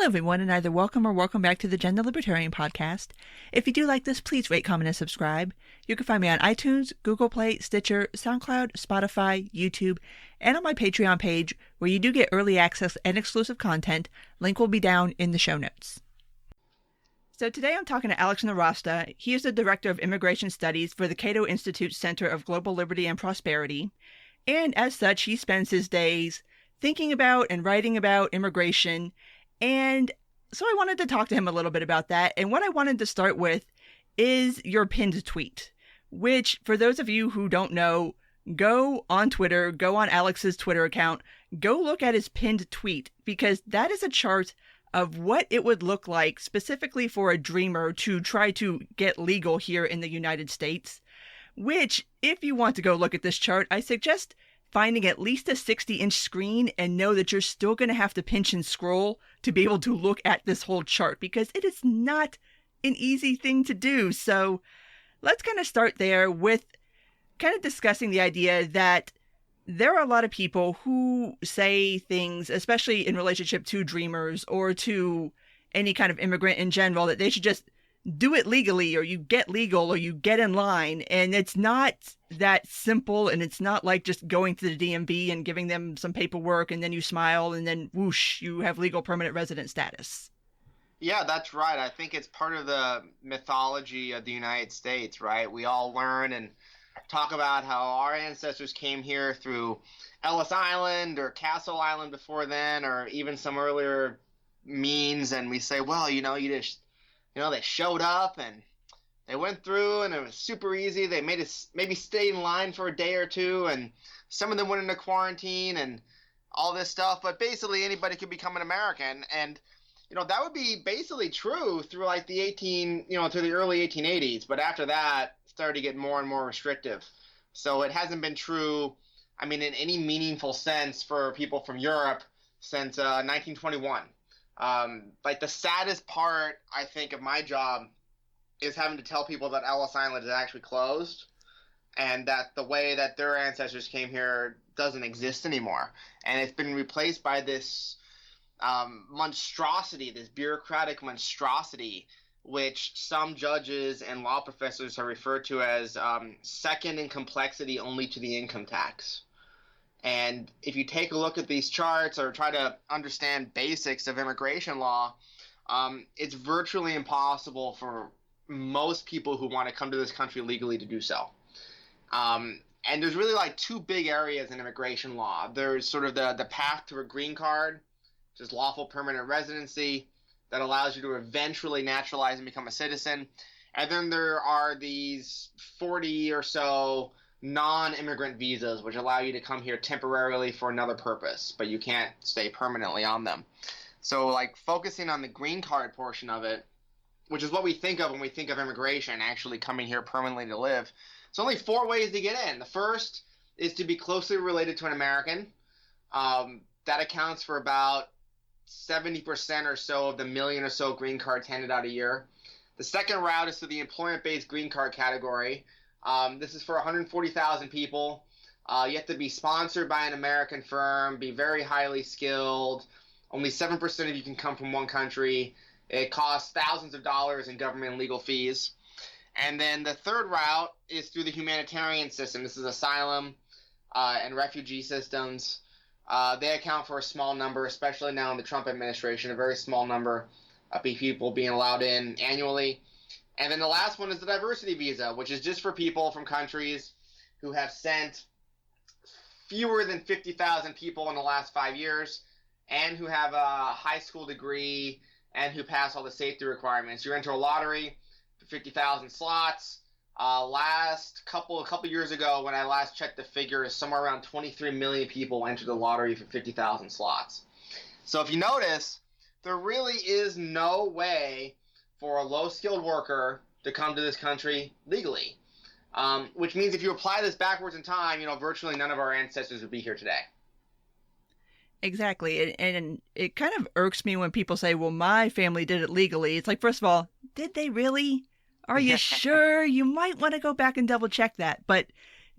everyone, and either welcome or welcome back to the Gender Libertarian Podcast. If you do like this, please rate, comment, and subscribe. You can find me on iTunes, Google Play, Stitcher, SoundCloud, Spotify, YouTube, and on my Patreon page, where you do get early access and exclusive content. Link will be down in the show notes. So today I'm talking to Alex Nowrasteh. He is the Director of Immigration Studies for the Cato Institute Center of Global Liberty and Prosperity, and as such, he spends his days thinking about and writing about immigration. And so I wanted to talk to him a little bit about that. And what I wanted to start with is your pinned tweet, which, for those of you who don't know, go on Twitter, go on Alex's Twitter account, go look at his pinned tweet, because that is a chart of what it would look like specifically for a dreamer to try to get legal here in the United States, which, if you want to go look at this chart, I suggest finding at least a 60-inch screen and know that you're still going to have to pinch and scroll to be able to look at this whole chart, because it is not an easy thing to do. So let's kind of start there with kind of discussing the idea that there are a lot of people who say things, especially in relationship to dreamers or to any kind of immigrant in general, that they should just do it legally, or you get legal, or you get in line. And it's not that simple, and it's not like just going to the DMV and giving them some paperwork and then you smile and then whoosh, you have legal permanent resident status. Yeah, that's right. I think it's part of the mythology of the United States, right? We all learn and talk about how our ancestors came here through Ellis Island or Castle Island before then, or even some earlier means, and we say, well, they showed up and they went through and it was super easy. They made us maybe stay in line for a day or two, and some of them went into quarantine and all this stuff. But basically anybody could become an American. And, that would be basically true through like the through the early 1880s. But after that, it started to get more and more restrictive. So it hasn't been true, in any meaningful sense for people from Europe since 1921. Like the saddest part, I think, of my job is having to tell people that Ellis Island is actually closed, and that the way that their ancestors came here doesn't exist anymore. And it's been replaced by this monstrosity, this bureaucratic monstrosity, which some judges and law professors have referred to as second in complexity only to the income tax. And if you take a look at these charts or try to understand basics of immigration law, it's virtually impossible for most people who want to come to this country legally to do so. And there's really like two big areas in immigration law. There's sort of the path to a green card, which is lawful permanent residency, that allows you to eventually naturalize and become a citizen. And then there are these 40 or so non-immigrant visas, which allow you to come here temporarily for another purpose, but you can't stay permanently on them. So like focusing on the green card portion of it, which is what we think of when we think of immigration, actually coming here permanently to live. There's only 4 ways to get in. The first is to be closely related to an American. That accounts for about 70% or so of the million or so green cards handed out a year. The second route is to the employment-based green card category. This is for 140,000 people. You have to be sponsored by an American firm, be very highly skilled. Only 7% of you can come from one country. It costs thousands of dollars in government and legal fees. And then the third route is through the humanitarian system. This is asylum and refugee systems. They account for a small number, especially now in the Trump administration, a very small number of people being allowed in annually. And then the last one is the diversity visa, which is just for people from countries who have sent fewer than 50,000 people in the last 5 years and who have a high school degree and who pass all the safety requirements. You enter a lottery for 50,000 slots. A couple years ago, when I last checked the figures, somewhere around 23 million people entered the lottery for 50,000 slots. So if you notice, there really is no way for a low-skilled worker to come to this country legally, which means if you apply this backwards in time, virtually none of our ancestors would be here today. Exactly. And it kind of irks me when people say, well, my family did it legally. It's like, first of all, did they really? Are you sure? You might want to go back and double check that. But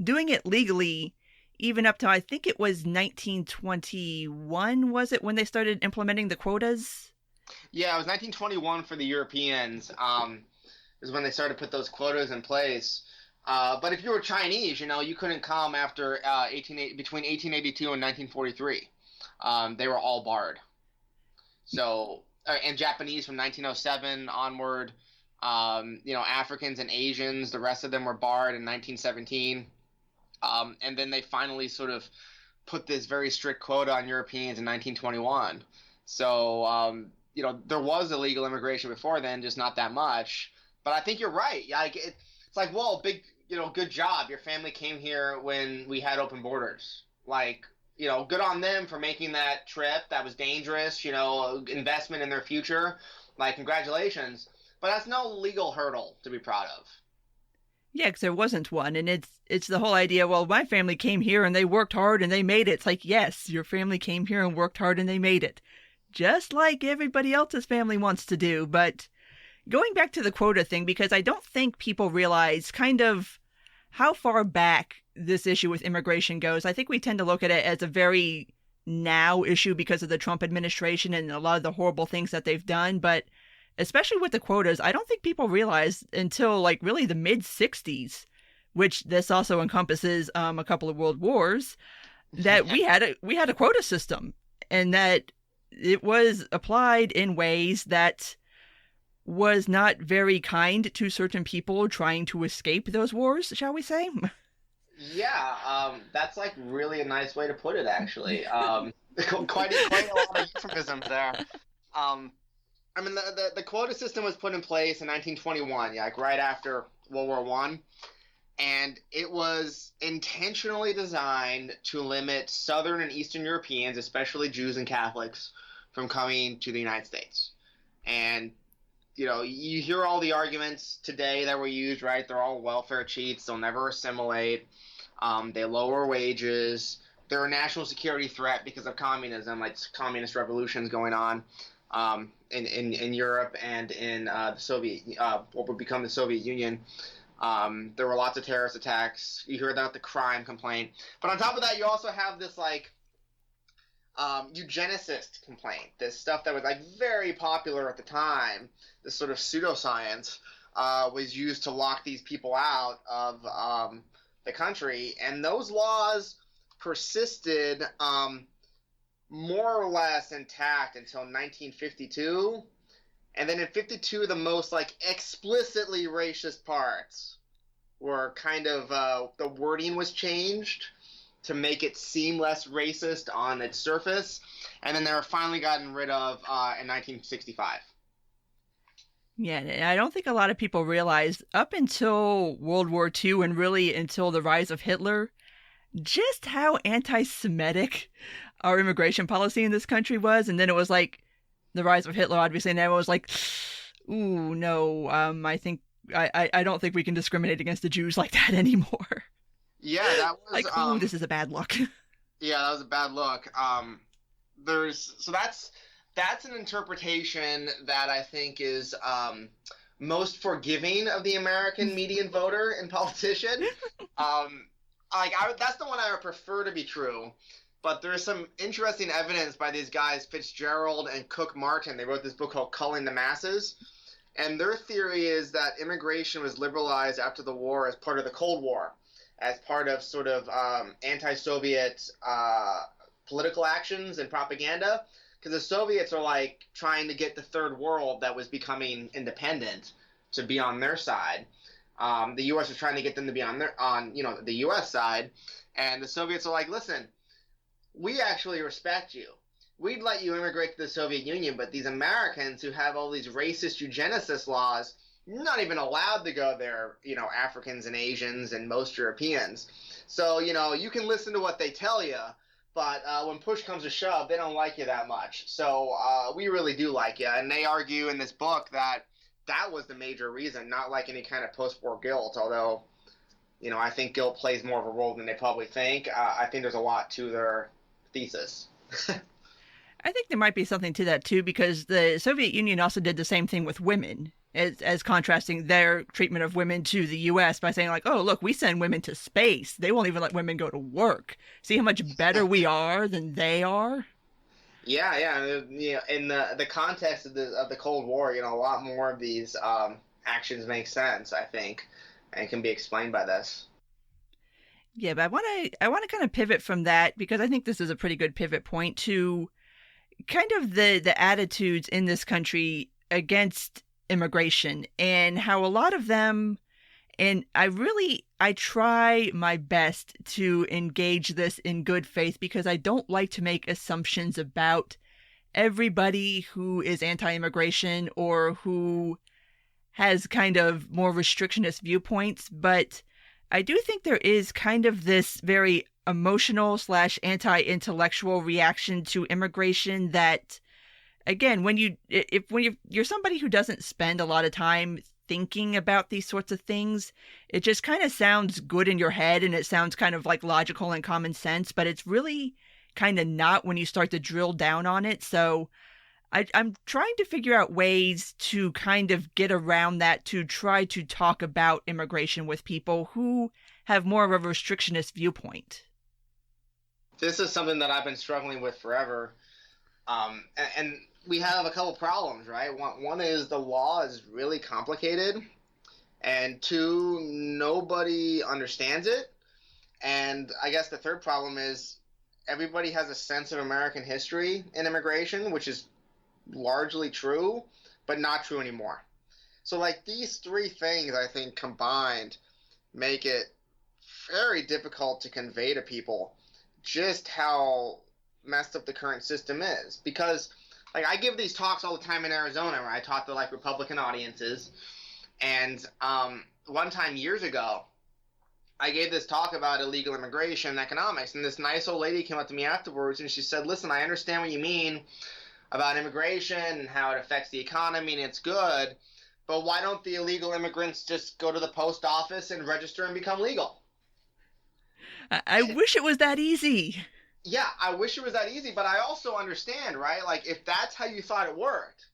doing it legally, even up to, I think it was 1921, was it, when they started implementing the quotas? Yeah, it was 1921 for the Europeans. Is when they started to put those quotas in place. But if you were Chinese, you couldn't come after between 1882 and 1943. They were all barred. So, and Japanese from 1907 onward. Africans and Asians, the rest of them were barred in 1917. And then they finally sort of put this very strict quota on Europeans in 1921. So, there was illegal immigration before then, just not that much. But I think you're right. Like it's like, whoa, big, good job. Your family came here when we had open borders. Like, good on them for making that trip. That was dangerous. Investment in their future. Like, congratulations. But that's no legal hurdle to be proud of. Yeah, because there wasn't one, and it's the whole idea. Well, my family came here and they worked hard and they made it. It's like, yes, your family came here and worked hard and they made it, just like everybody else's family wants to do. But going back to the quota thing, because I don't think people realize kind of how far back this issue with immigration goes. I think we tend to look at it as a very now issue because of the Trump administration and a lot of the horrible things that they've done. But especially with the quotas, I don't think people realize until like really the mid 60s, which this also encompasses a couple of world wars, that we had a quota system, and that it was applied in ways that was not very kind to certain people trying to escape those wars, shall we say? Yeah, that's like really a nice way to put it, actually. Quite a lot of euphemisms there. I mean, the quota system was put in place in 1921, like right after World War I, and it was intentionally designed to limit Southern and Eastern Europeans, especially Jews and Catholics, from coming to the United States. And you hear all the arguments today that were used, right? They're all welfare cheats. They'll never assimilate. They lower wages. They're a national security threat because of communism, like communist revolutions going on in Europe and in the Soviet, what would become the Soviet Union. There were lots of terrorist attacks. You hear about the crime complaint. But on top of that, you also have this like eugenicist complaint, this stuff that was like very popular at the time, this sort of pseudoscience was used to lock these people out of the country, and those laws persisted more or less intact until 1952, and then in 52 the most like explicitly racist parts were kind of the wording was changed to make it seem less racist on its surface, and then they were finally gotten rid of in 1965. Yeah, and I don't think a lot of people realize up until World War II and really until the rise of Hitler, just how anti-Semitic our immigration policy in this country was. And then it was like the rise of Hitler, obviously, and everyone was like, ooh, no, I don't think we can discriminate against the Jews like that anymore. Yeah, that was like, ooh, this is a bad look. Yeah, that was a bad look. That's an interpretation that I think is most forgiving of the American median voter and politician. That's the one I would prefer to be true. But there's some interesting evidence by these guys, Fitzgerald and Cook Martin. They wrote this book called Culling the Masses. And their theory is that immigration was liberalized after the war as part of the Cold War, as part of sort of anti-Soviet political actions and propaganda. Because the Soviets are like trying to get the third world that was becoming independent to be on their side. The U.S. was trying to get them to be on the U.S. side. And the Soviets are like, listen, we actually respect you. We'd let you immigrate to the Soviet Union, but these Americans who have all these racist eugenicist laws, you're not even allowed to go there, Africans and Asians and most Europeans. So, you can listen to what they tell you, but when push comes to shove, they don't like you that much. So we really do like you. And they argue in this book that was the major reason, not like any kind of post-war guilt, although, I think guilt plays more of a role than they probably think. I think there's a lot to their thesis. I think there might be something to that, too, because the Soviet Union also did the same thing with women, as contrasting their treatment of women to the U.S. by saying, like, oh, look, we send women to space. They won't even let women go to work. See how much better we are than they are? Yeah. In the context of the Cold War, a lot more of these actions make sense, I think, and can be explained by this. Yeah, but I want to kind of pivot from that because I think this is a pretty good pivot point to kind of the attitudes in this country against immigration and how a lot of them, and I try my best to engage this in good faith because I don't like to make assumptions about everybody who is anti-immigration or who has kind of more restrictionist viewpoints, but I do think there is kind of this very emotional slash anti-intellectual reaction to immigration that, again, when you're somebody who doesn't spend a lot of time thinking about these sorts of things, it just kind of sounds good in your head and it sounds kind of like logical and common sense, but it's really kind of not when you start to drill down on it. So I'm trying to figure out ways to kind of get around that, to try to talk about immigration with people who have more of a restrictionist viewpoint. This is something that I've been struggling with forever. And we have a couple problems, right? One is the law is really complicated, and two, nobody understands it. And I guess the third problem is everybody has a sense of American history in immigration, which is largely true, but not true anymore. So, like, these three things, I think, combined make it very difficult to convey to people just how messed up the current system is. Because, like, I give these talks all the time in Arizona where I talk to, like, Republican audiences. And one time years ago, I gave this talk about illegal immigration and economics. And this nice old lady came up to me afterwards and she said, listen, I understand what you mean about immigration and how it affects the economy and it's good, but why don't the illegal immigrants just go to the post office and register and become legal? I wish it was that easy. Yeah, I wish it was that easy, but I also understand, right? Like, if that's how you thought it worked,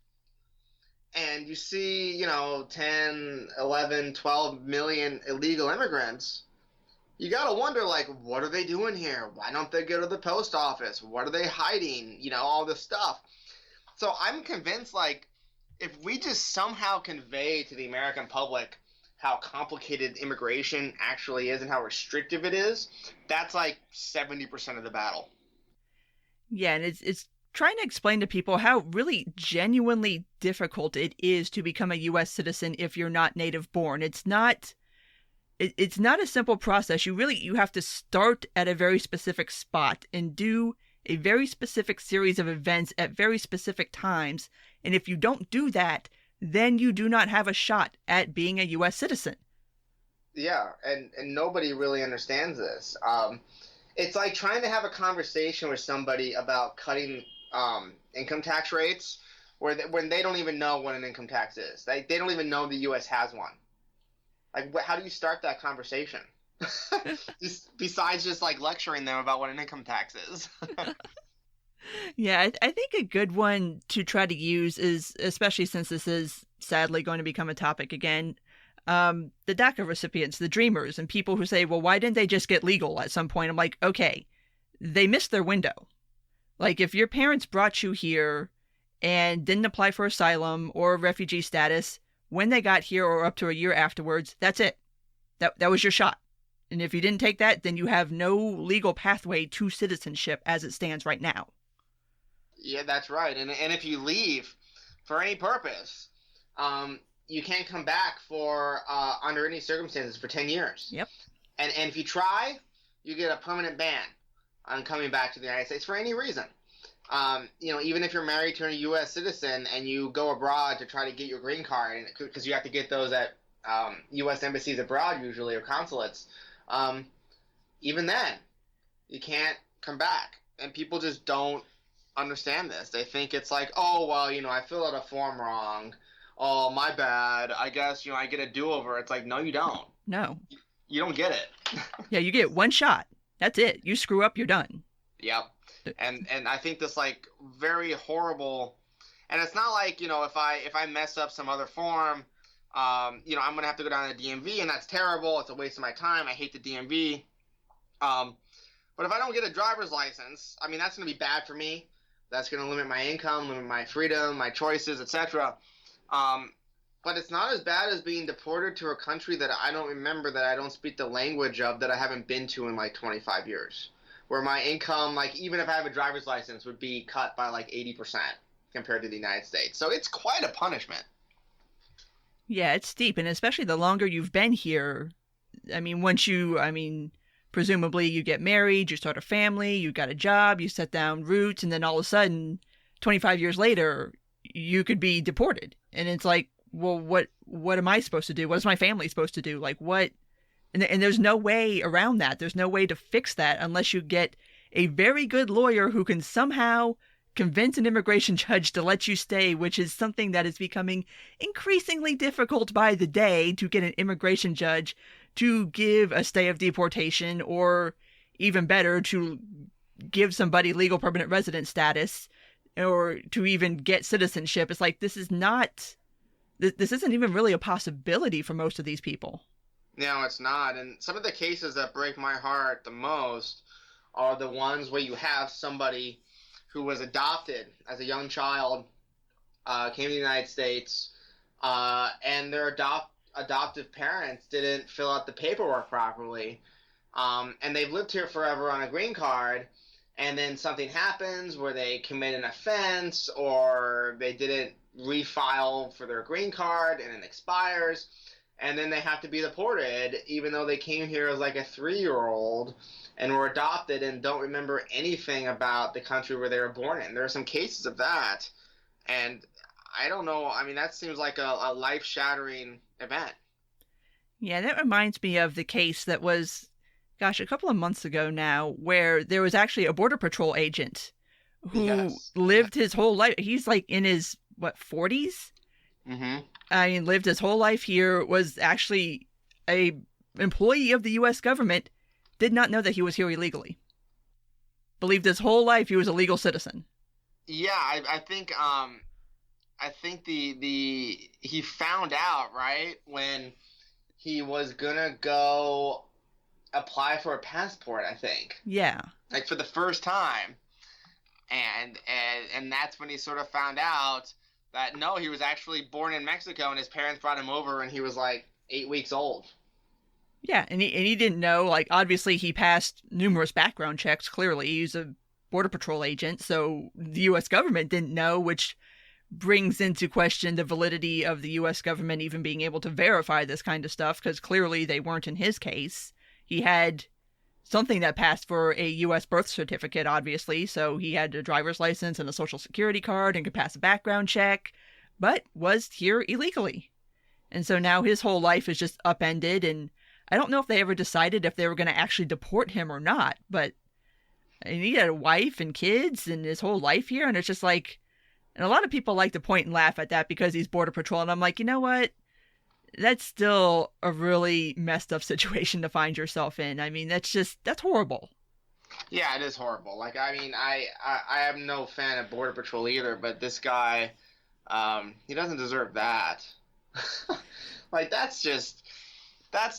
and you see, 10, 11, 12 million illegal immigrants, you got to wonder, like, what are they doing here? Why don't they go to the post office? What are they hiding? All this stuff. So I'm convinced, like, if we just somehow convey to the American public how complicated immigration actually is and how restrictive it is, that's like 70% of the battle. Yeah, and it's trying to explain to people how really genuinely difficult it is to become a U.S. citizen if you're not native born. It's not a simple process. You have to start at a very specific spot and do a very specific series of events at very specific times. And if you don't do that, then you do not have a shot at being a U.S. citizen. Yeah, and nobody really understands this. It's like trying to have a conversation with somebody about cutting income tax rates when they don't even know what an income tax is. They don't even know the U.S. has one. Like, how do you start that conversation? Besides just like lecturing them about what an income tax is. Yeah, I think a good one to try to use is, especially since this is sadly going to become a topic again, the DACA recipients, the dreamers, and people who say, well, why didn't they just get legal at some point? I'm like, okay, they missed their window. Like, if your parents brought you here and didn't apply for asylum or refugee status, when they got here or up to a year afterwards, that's it. That was your shot. And if you didn't take that, then you have no legal pathway to citizenship as it stands right now. Yeah, that's right. And if you leave for any purpose, you can't come back for under any circumstances for 10 years. Yep. And if you try, you get a permanent ban on coming back to the United States for any reason. Even if you're married to a U.S. citizen and you go abroad to try to get your green card, because you have to get those at U.S. embassies abroad usually, or consulates, even then, you can't come back. And people just don't understand this. They think it's like, oh, well, I filled out a form wrong. Oh, my bad. I guess, I get a do-over. It's like, no, you don't. No. You don't get it. Yeah, you get one shot. That's it. You screw up, you're done. Yep. And I think this, like, very horrible, and it's not like, if I mess up some other form, I'm going to have to go down to the DMV, and that's terrible. It's a waste of my time. I hate the DMV. But if I don't get a driver's license, I mean, that's going to be bad for me. That's going to limit my income, limit my freedom, my choices, etc. But it's not as bad as being deported to a country that I don't remember, that I don't speak the language of, that I haven't been to in like 25 years, where my income, like even if I have a driver's license, would be cut by like 80% compared to the United States. So it's quite a punishment. Yeah, it's steep, and especially the longer you've been here. I mean, presumably you get married, you start a family, you got a job, you set down roots, and then all of a sudden, 25 years later, you could be deported. And it's like, well, what am I supposed to do? What is my family supposed to do? Like, what? And there's no way around that. There's no way to fix that unless you get a very good lawyer who can somehow convince an immigration judge to let you stay, which is something that is becoming increasingly difficult by the day, to get an immigration judge to give a stay of deportation, or even better, to give somebody legal permanent resident status, or to even get citizenship. It's like, this isn't even really a possibility for most of these people. No, it's not. And some of the cases that break my heart the most are the ones where you have somebody who was adopted as a young child, came to the United States, and their adoptive parents didn't fill out the paperwork properly. And they've lived here forever on a green card, and then something happens where they commit an offense, or they didn't refile for their green card and it expires, and then they have to be deported even though they came here as like a 3-year-old and were adopted and don't remember anything about the country where they were born in. There are some cases of that, and I don't know. I mean, that seems like a life-shattering event. Yeah, that reminds me of the case that was, gosh, a couple of months ago now, where there was actually a Border Patrol agent who lived his whole life. He's like in his, 40s? Mm-hmm. I mean, lived his whole life here, was actually a employee of the U.S. government, did not know that he was here illegally. Believed his whole life he was a legal citizen. Yeah, I think he found out, right, when he was gonna go apply for a passport, I think. Yeah. Like for the first time. And that's when he sort of found out that no, he was actually born in Mexico, and his parents brought him over when he was like 8 weeks old. Yeah, and he didn't know. Like, obviously he passed numerous background checks. Clearly, he's a Border Patrol agent, so the U.S. government didn't know, which brings into question the validity of the U.S. government even being able to verify this kind of stuff, because clearly they weren't in his case. He had something that passed for a U.S. birth certificate, obviously, so he had a driver's license and a social security card and could pass a background check, but was here illegally. And so now his whole life is just upended, and I don't know if they ever decided if they were going to actually deport him or not, but he had a wife and kids and his whole life here, and it's just like, and a lot of people like to point and laugh at that because he's Border Patrol, and I'm like, you know what? That's still a really messed up situation to find yourself in. I mean, that's horrible. Yeah, it is horrible. Like, I mean, I am no fan of Border Patrol either, but this guy, he doesn't deserve that. Like, that's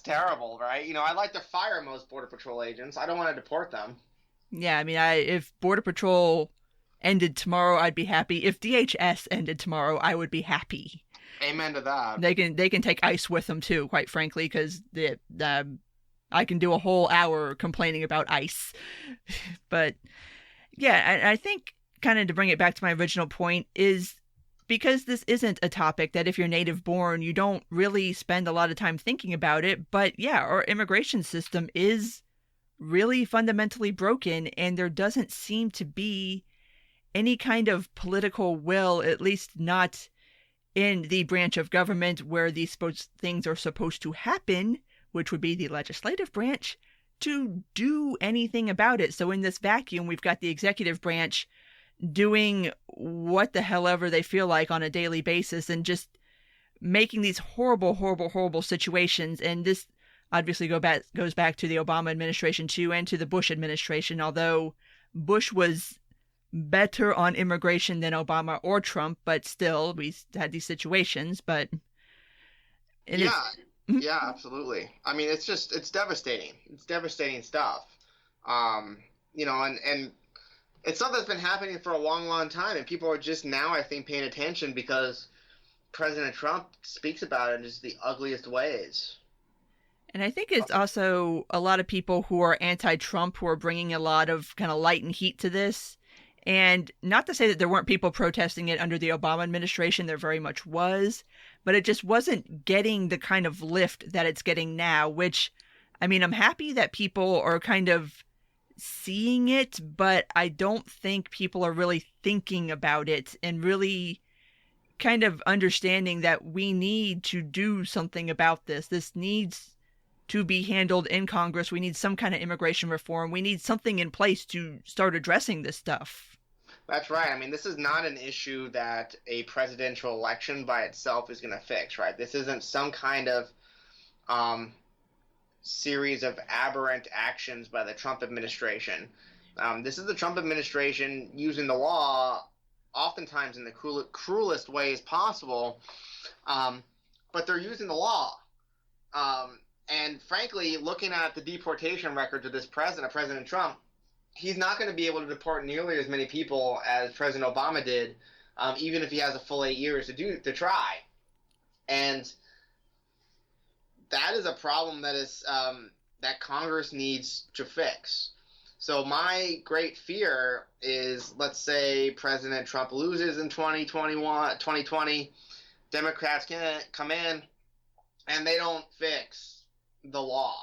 terrible, right? You know, I'd like to fire most Border Patrol agents. I don't want to deport them. Yeah, I mean, if Border Patrol ended tomorrow, I'd be happy. If DHS ended tomorrow, I would be happy. Amen to that. They can take ICE with them too, quite frankly, because I can do a whole hour complaining about ICE. But yeah, I think kind of to bring it back to my original point is because this isn't a topic that if you're native born, you don't really spend a lot of time thinking about it. But yeah, our immigration system is really fundamentally broken, and there doesn't seem to be any kind of political will, at least not in the branch of government where these things are supposed to happen, which would be the legislative branch, to do anything about it. So in this vacuum, we've got the executive branch doing what the hell ever they feel like on a daily basis and just making these horrible, horrible, horrible situations. And this obviously goes back to the Obama administration too, and to the Bush administration, although Bush was better on immigration than Obama or Trump, but still we had these situations. But yeah, absolutely. I mean, it's devastating. It's devastating stuff. You know, and It's something that's been happening for a long, long time, and people are just now, I think, paying attention because President Trump speaks about it in just the ugliest ways. And I think it's also a lot of people who are anti-Trump who are bringing a lot of kind of light and heat to this. And not to say that there weren't people protesting it under the Obama administration, there very much was, but it just wasn't getting the kind of lift that it's getting now, which, I mean, I'm happy that people are kind of seeing it, but I don't think people are really thinking about it and really kind of understanding that we need to do something about this. This needs to be handled in Congress. We need some kind of immigration reform. We need something in place to start addressing this stuff. That's right. I mean, this is not an issue that a presidential election by itself is going to fix, right? This isn't some kind of um, series of aberrant actions by the Trump administration. This is the Trump administration using the law, oftentimes in the cruelest ways possible, but they're using the law. And frankly, looking at the deportation record of this president, President Trump, he's not going to be able to deport nearly as many people as President Obama did, even if he has a full 8 years to try. And that is a problem that Congress needs to fix. So my great fear is, let's say President Trump loses in 2020, Democrats can come in and they don't fix the law.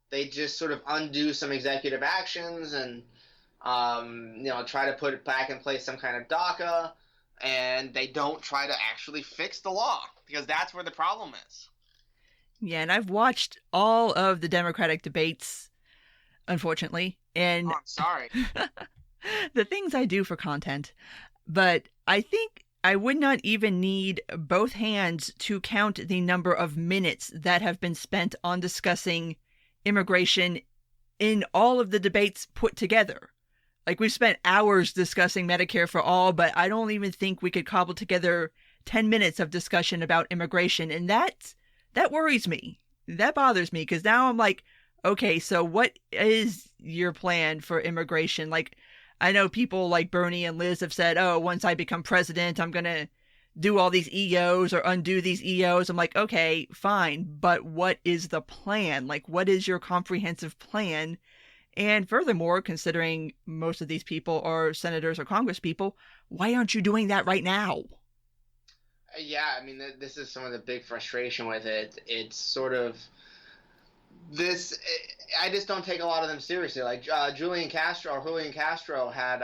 They just sort of undo some executive actions and try to put it back in place, some kind of DACA, and they don't try to actually fix the law, because that's where the problem is. Yeah, and I've watched all of the Democratic debates, unfortunately, and I'm sorry. the things I do for content, but I think I would not even need both hands to count the number of minutes that have been spent on discussing immigration in all of the debates put together. Like, we've spent hours discussing Medicare for all, but I don't even think we could cobble together 10 minutes of discussion about immigration. And that worries me. That bothers me, because now I'm like, okay, so what is your plan for immigration? Like, I know people like Bernie and Liz have said, oh, once I become president, I'm going to do all these EOs or undo these EOs. I'm like, okay, fine. But what is the plan? Like, what is your comprehensive plan? And furthermore, considering most of these people are senators or Congress people, why aren't you doing that right now? Yeah, I mean, this is some of the big frustration with it. It's sort of this. I just don't take a lot of them seriously. Like Julian Castro had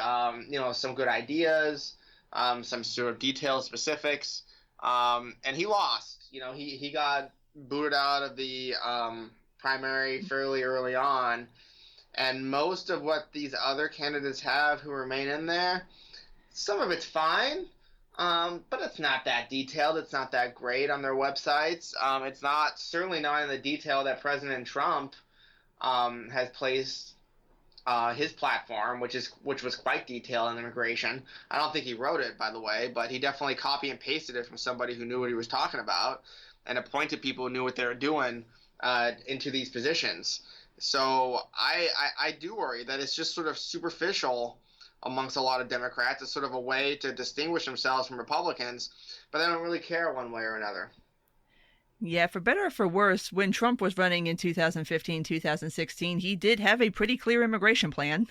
some good ideas, some sort of detailed specifics, and he lost. He got booted out of the primary fairly early on, and most of what these other candidates have who remain in there, some of it's fine. But it's not that detailed. It's not that great on their websites. It's certainly not in the detail that President Trump has placed his platform, which was quite detailed on immigration. I don't think he wrote it, by the way, but he definitely copy and pasted it from somebody who knew what he was talking about and appointed people who knew what they were doing into these positions. So I do worry that it's just sort of superficial amongst a lot of Democrats. It's sort of a way to distinguish themselves from Republicans, but they don't really care one way or another. Yeah, for better or for worse, when Trump was running in 2015, 2016, he did have a pretty clear immigration plan.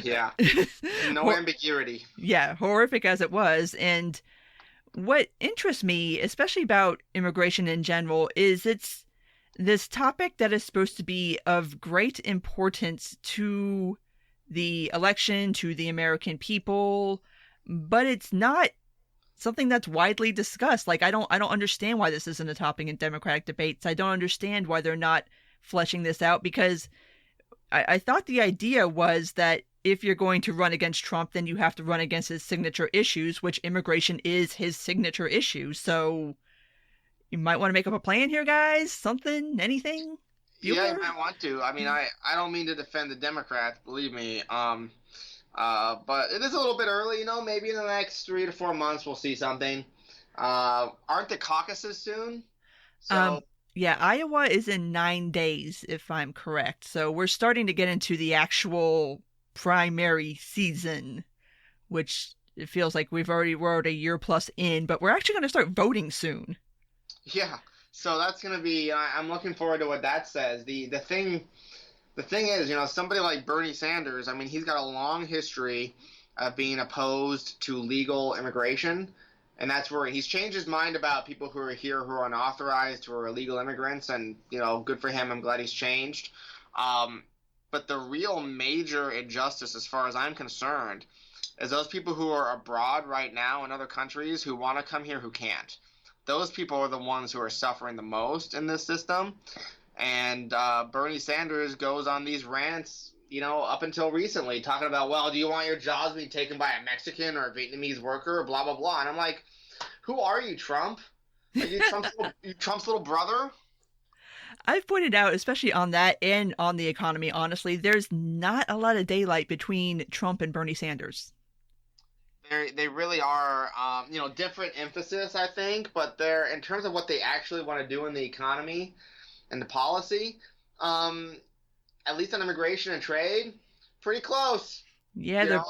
Yeah, no ambiguity. Yeah, horrific as it was. And what interests me, especially about immigration in general, is it's this topic that is supposed to be of great importance to the election, to the American people, but it's not something that's widely discussed. Like, I don't understand why this isn't a topic in Democratic debates. I don't understand why they're not fleshing this out, because I thought the idea was that if you're going to run against Trump, then you have to run against his signature issues, which immigration is his signature issue. So you might want to make up a plan here, guys. Something, anything. Yeah, you might want to. I mean, I don't mean to defend the Democrats, believe me. But it is a little bit early, maybe in the next 3 to 4 months we'll see something. Aren't the caucuses soon? So yeah, Iowa is in 9 days, if I'm correct. So we're starting to get into the actual primary season, which it feels like we're already a year plus in, but we're actually going to start voting soon. Yeah. So that's going to be, I'm looking forward to what that says. The thing is, somebody like Bernie Sanders, I mean, he's got a long history of being opposed to legal immigration. And that's where he's changed his mind about people who are here who are unauthorized, who are illegal immigrants. And, good for him. I'm glad he's changed. But the real major injustice, as far as I'm concerned, is those people who are abroad right now in other countries who want to come here who can't. Those people are the ones who are suffering the most in this system. And Bernie Sanders goes on these rants, up until recently, talking about, well, do you want your jobs to be taken by a Mexican or a Vietnamese worker or blah, blah, blah. And I'm like, who are you, Trump? Are you Trump's little brother? I've pointed out, especially on that and on the economy, honestly, there's not a lot of daylight between Trump and Bernie Sanders. They really are, different emphasis, I think, but they're, in terms of what they actually want to do in the economy and the policy, at least on immigration and trade, pretty close. Yeah,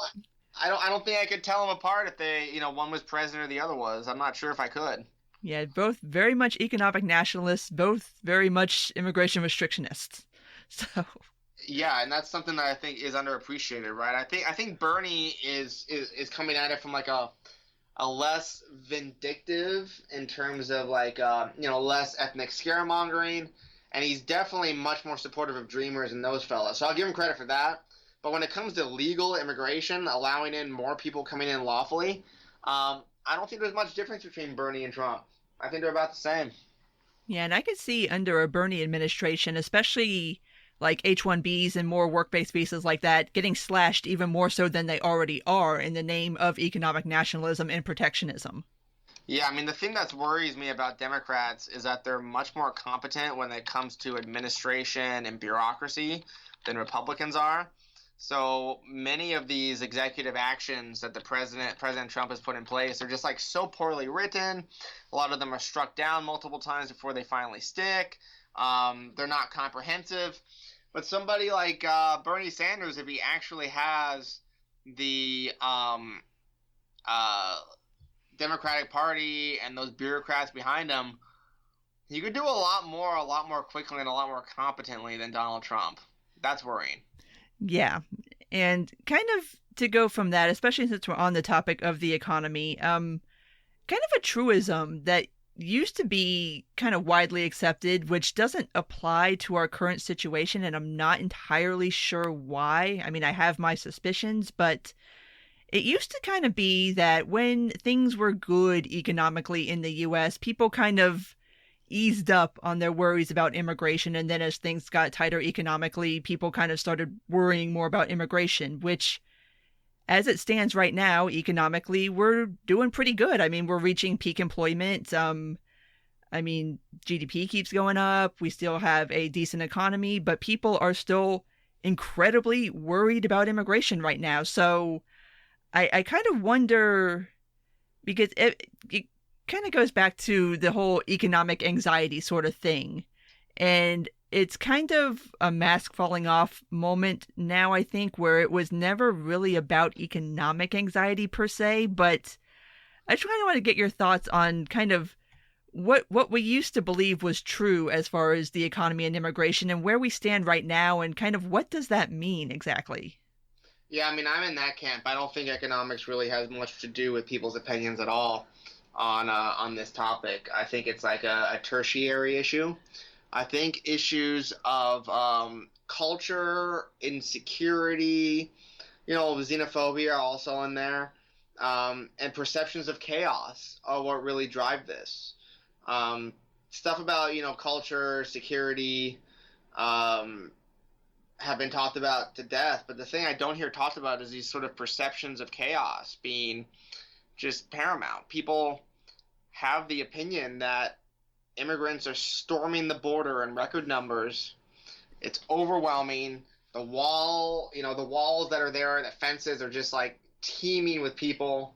I don't think I could tell them apart if they, one was president or the other was. I'm not sure if I could. Yeah, both very much economic nationalists, both very much immigration restrictionists. So yeah, and that's something that I think is underappreciated, right? I think Bernie is coming at it from like a less vindictive in terms of like less ethnic scaremongering, and he's definitely much more supportive of Dreamers and those fellas. So I'll give him credit for that. But when it comes to legal immigration, allowing in more people coming in lawfully, I don't think there's much difference between Bernie and Trump. I think they're about the same. Yeah, and I could see under a Bernie administration, especially like H-1Bs and more work-based visas like that, getting slashed even more so than they already are in the name of economic nationalism and protectionism. Yeah, I mean, the thing that worries me about Democrats is that they're much more competent when it comes to administration and bureaucracy than Republicans are. So many of these executive actions that President Trump has put in place are just like so poorly written. A lot of them are struck down multiple times before they finally stick. They're not comprehensive. But somebody like Bernie Sanders, if he actually has the Democratic Party and those bureaucrats behind him, he could do a lot more quickly and a lot more competently than Donald Trump. That's worrying. Yeah, and kind of to go from that, especially since we're on the topic of the economy, kind of a truism that used to be kind of widely accepted, which doesn't apply to our current situation, and I'm not entirely sure why. I mean, I have my suspicions, but it used to kind of be that when things were good economically in the U.S., people kind of eased up on their worries about immigration, and then as things got tighter economically, people kind of started worrying more about immigration, which, as it stands right now, economically, we're doing pretty good. I mean, we're reaching peak employment. I mean, GDP keeps going up. We still have a decent economy, but people are still incredibly worried about immigration right now. So I kind of wonder, because it kind of goes back to the whole economic anxiety sort of thing. And it's kind of a mask falling off moment now, I think, where it was never really about economic anxiety per se, but I just kind of want to get your thoughts on kind of what we used to believe was true as far as the economy and immigration and where we stand right now, and kind of what does that mean exactly? Yeah, I mean, I'm in that camp. I don't think economics really has much to do with people's opinions at all on this topic. I think it's like a tertiary issue. I think issues of culture, insecurity, xenophobia are also in there, and perceptions of chaos are what really drive this. Stuff about, culture, security, have been talked about to death, but the thing I don't hear talked about is these sort of perceptions of chaos being just paramount. People have the opinion that immigrants are storming the border in record numbers. It's overwhelming. The walls that are there, the fences are just like teeming with people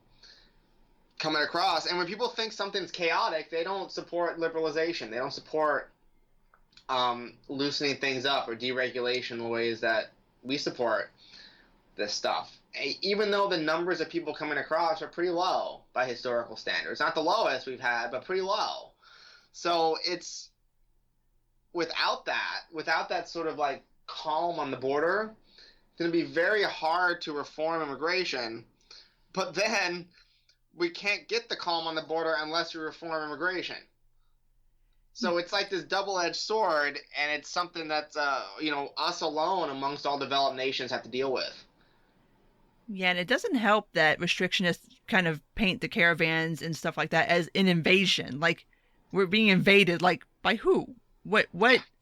coming across. And when people think something's chaotic, they don't support liberalization. They don't support loosening things up or deregulation in the ways that we support. this stuff, even though the numbers of people coming across are pretty low by historical standards. Not the lowest we've had, but pretty low. So it's without that sort of like calm on the border, it's going to be very hard to reform immigration. But then we can't get the calm on the border unless we reform immigration. So it's like this double-edged sword, and it's something that us alone amongst all developed nations have to deal with. Yeah, and it doesn't help that restrictionists kind of paint the caravans and stuff like that as an invasion. Like, we're being invaded, like, by who? What,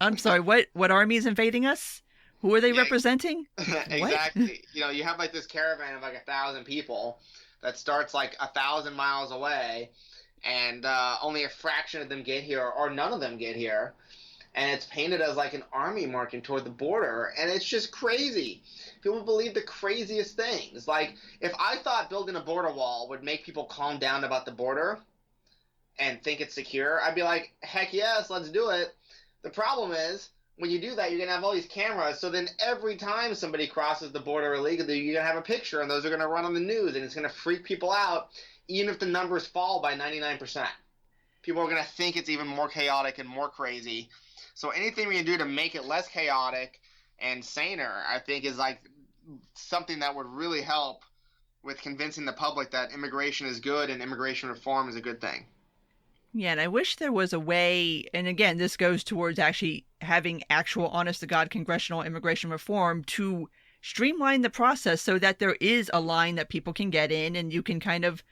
I'm sorry, what army is invading us? Who are they representing? Exactly. You have like this caravan of like 1,000 people that starts like 1,000 miles away, and only a fraction of them get here, or none of them get here. And it's painted as like an army marching toward the border, and it's just crazy. People believe the craziest things. Like, if I thought building a border wall would make people calm down about the border and think it's secure, I'd be like, heck yes, let's do it. The problem is, when you do that, you're going to have all these cameras, so then every time somebody crosses the border illegally, you're going to have a picture, and those are going to run on the news, and it's going to freak people out, even if the numbers fall by 99%. People are going to think it's even more chaotic and more crazy. So anything we can do to make it less chaotic and saner, I think, is like something that would really help with convincing the public that immigration is good and immigration reform is a good thing. Yeah, and I wish there was a way, and again, this goes towards actually having actual honest-to-God congressional immigration reform to streamline the process so that there is a line that people can get in and you can kind of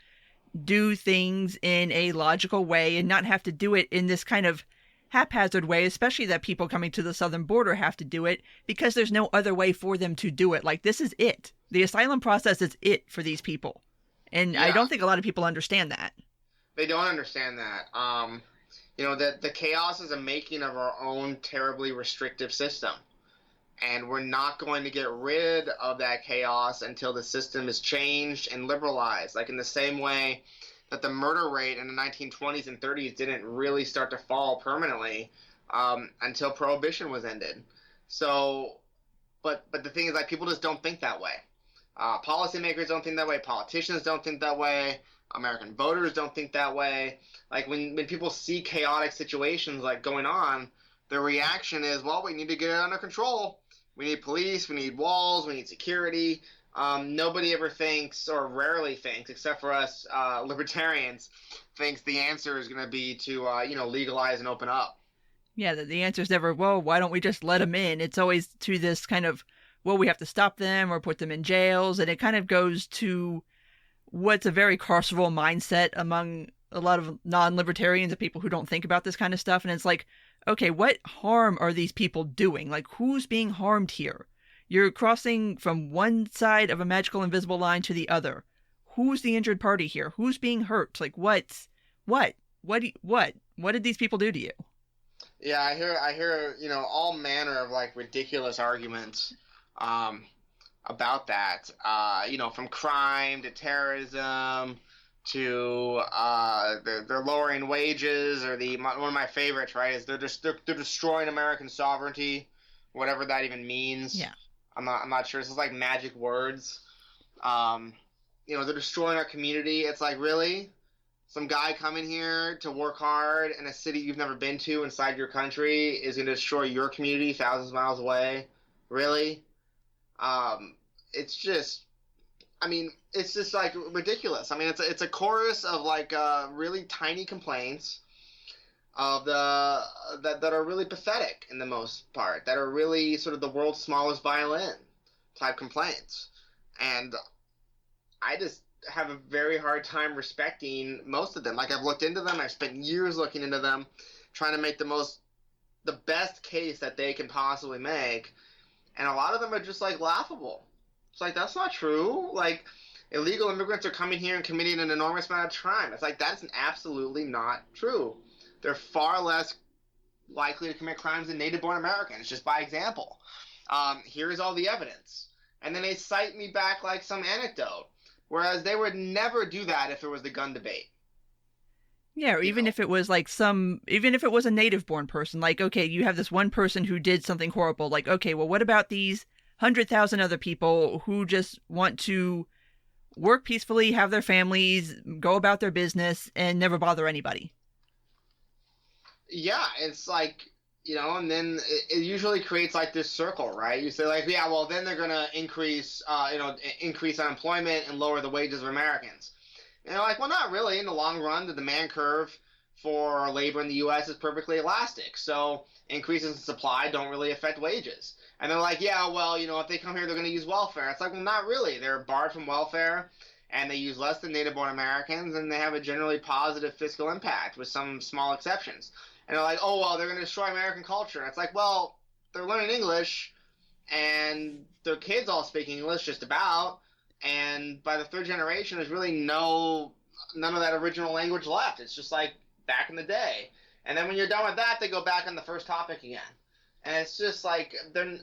do things in a logical way and not have to do it in this kind of haphazard way, especially that people coming to the southern border have to do it because there's no other way for them to do it. Like, this is it. The asylum process is it for these people. And yeah. I don't think a lot of people understand that. They don't understand that. That the chaos is a making of our own terribly restrictive system. And we're not going to get rid of that chaos until the system is changed and liberalized. Like in the same way that the murder rate in the 1920s and 30s didn't really start to fall permanently until Prohibition was ended. So, but the thing is, like, people just don't think that way. Policymakers don't think that way. Politicians don't think that way. American voters don't think that way. Like, when people see chaotic situations like going on, their reaction is, well, we need to get it under control. We need police, we need walls, we need security. Nobody ever thinks, or rarely thinks, except for us libertarians, thinks the answer is going to be to, legalize and open up. Yeah, the answer is never, well, why don't we just let them in? It's always to this kind of, well, we have to stop them or put them in jails. And it kind of goes to what's a very carceral mindset among a lot of non-libertarians and people who don't think about this kind of stuff. And it's like, okay, what harm are these people doing? Like, who's being harmed here? You're crossing from one side of a magical invisible line to the other. Who's the injured party here? Who's being hurt? Like, what did these people do to you? Yeah, I hear, all manner of like ridiculous arguments about that. From crime to terrorism to they're lowering wages, or one of my favorites, right, is they're destroying American sovereignty, whatever that even means. Yeah. I'm not sure. This is like magic words. They're destroying our community. It's like, really? Some guy coming here to work hard in a city you've never been to inside your country is going to destroy your community thousands of miles away? Really? It's just like ridiculous. I mean, it's a chorus of like really tiny complaints that are really pathetic in the most part, that are really sort of the world's smallest violin type complaints. And I just have a very hard time respecting most of them. Like, I've looked into them. I've spent years looking into them, trying to make the best case that they can possibly make. And a lot of them are just like laughable. It's like, that's not true. Like, illegal immigrants are coming here and committing an enormous amount of crime. It's like, that is absolutely not true. They're far less likely to commit crimes than native-born Americans, just by example. Here's all the evidence. And then they cite me back like some anecdote, whereas they would never do that if it was the gun debate. Yeah, or even if it was like even if it was a native-born person, like, okay, you have this one person who did something horrible, like, okay, well, what about these 100,000 other people who just want to work peacefully, have their families, go about their business, and never bother anybody. Yeah, it's like, and then it usually creates like this circle, right? You say like, yeah, well, then they're gonna increase unemployment and lower the wages of Americans. And they're like, well, not really. In the long run, the demand curve for labor in the U.S. is perfectly elastic. So increases in supply don't really affect wages. And they're like, yeah, well, if they come here, they're going to use welfare. It's like, well, not really. They're barred from welfare, and they use less than native-born Americans, and they have a generally positive fiscal impact with some small exceptions. And they're like, oh, well, they're going to destroy American culture. And it's like, well, they're learning English, and their kids all speak English just about, and by the third generation, there's really none of that original language left. It's just like back in the day. And then when you're done with that, they go back on the first topic again. And it's just like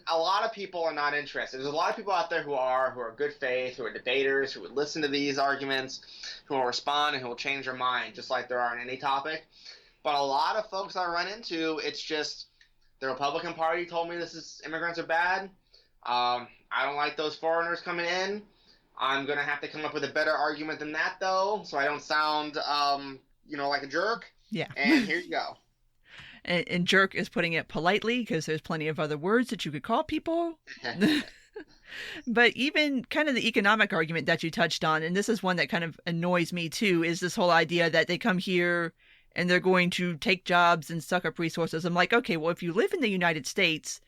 a lot of people are not interested. There's a lot of people out there who are good faith, who are debaters, who would listen to these arguments, who will respond, and who will change their mind, just like there are on any topic. But a lot of folks I run into, it's just the Republican Party told me immigrants are bad. I don't like those foreigners coming in. I'm going to have to come up with a better argument than that, though, so I don't sound, like a jerk. Yeah. And here you go. And jerk is putting it politely, because there's plenty of other words that you could call people. But even kind of the economic argument that you touched on, and this is one that kind of annoys me too, is this whole idea that they come here and they're going to take jobs and suck up resources. I'm like, okay, well, if you live in the United States,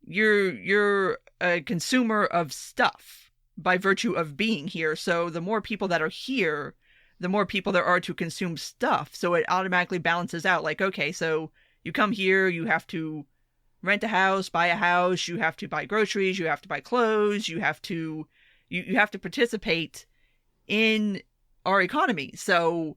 you're a consumer of stuff by virtue of being here. So the more people that are here, the more people there are to consume stuff. So it automatically balances out. Like, okay, so you come here, you have to rent a house, buy a house, you have to buy groceries, you have to buy clothes, you have to participate in our economy. So